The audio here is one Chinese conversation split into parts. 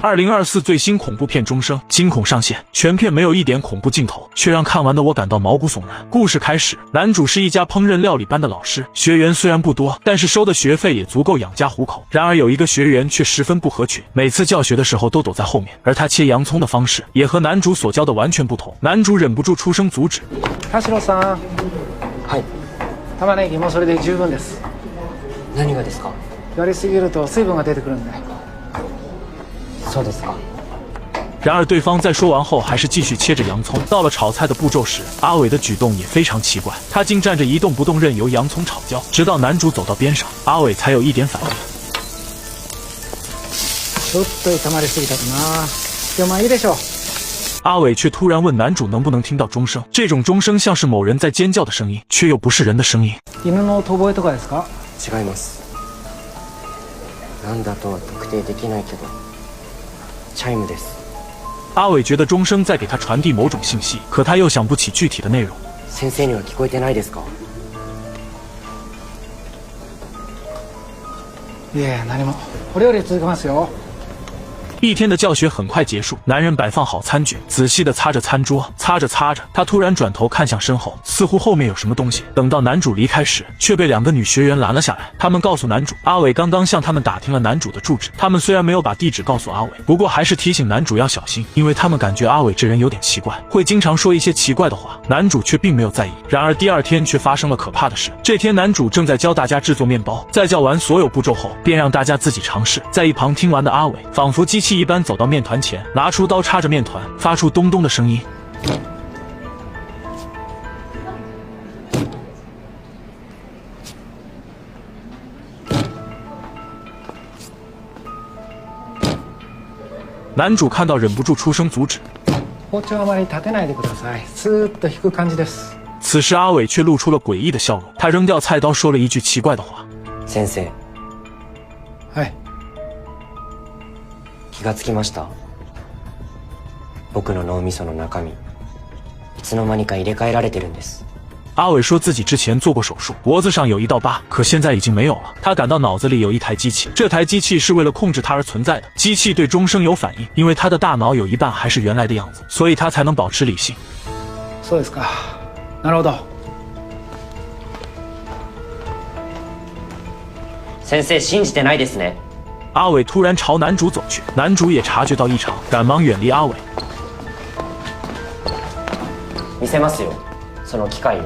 2024最新恐怖片《钟声》惊恐上线，全片没有一点恐怖镜头，却让看完的我感到毛骨悚然。故事开始，男主是一家烹饪料理班的老师，学员虽然不多，但是收的学费也足够养家糊口。然而有一个学员却十分不合群，每次教学的时候都躲在后面，而他切洋葱的方式也和男主所教的完全不同。男主忍不住出声阻止。田代さん、はい。玉ねぎもそれで十分です。何がですか？やりすぎると水分が出てくるんで。そうですか。然而对方在说完后还是继续切着洋葱。到了炒菜的步骤时，阿伟的举动也非常奇怪，他竟站着一动不动，任由洋葱炒焦，直到男主走到边上，阿伟才有一点反应。ちょっと炒まりすぎたかな。でもまあいいでしょう。阿伟却突然问男主能不能听到钟声，这种钟声像是某人在尖叫的声音，却又不是人的声音。犬の遠吠えとかですか？違います。なんだとは特定できないけど、チャイムです。阿伟觉得钟声在给他传递某种信息，可他又想不起具体的内容。先生には聞こえてないですか？いえ、何も。お料理続けますよ。一天的教学很快结束，男人摆放好餐具，仔细地擦着餐桌，擦着擦着，他突然转头看向身后，似乎后面有什么东西。等到男主离开时，却被两个女学员拦了下来。他们告诉男主，阿伟刚刚向他们打听了男主的住址。他们虽然没有把地址告诉阿伟，不过还是提醒男主要小心，因为他们感觉阿伟这人有点奇怪，会经常说一些奇怪的话。男主却并没有在意。然而第二天却发生了可怕的事。这天男主正在教大家制作面包，在教完所有步骤后，便让大家自己尝试。在一旁听完的阿伟，仿佛机器一般走到面团前，拿出刀插着面团，发出咚咚的声音。男主看到忍不住出声阻止。包丁あまり立てないでください。スーッと引く感じです。此时阿伟却露出了诡异的笑容，他扔掉菜刀，说了一句奇怪的话：“先生。”はい。気がつきました。僕の脳みその中身、いつの間にか入れ替えられてるんです。阿伟说自己之前做过手术，脖子上有一道疤，可现在已经没有了。他感到脑子里有一台机器，这台机器是为了控制他而存在的。机器对钟声有反应，因为他的大脑有一半还是原来的样子，所以他才能保持理性。そうですか。なるほど。先生信じてないですね。阿伟突然朝男主走去，男主也察觉到异常，赶忙远离阿伟。見せますよ、その機械を。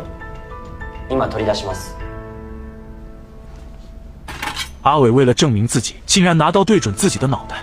今取り出します。阿伟为了证明自己，竟然拿刀对准自己的脑袋。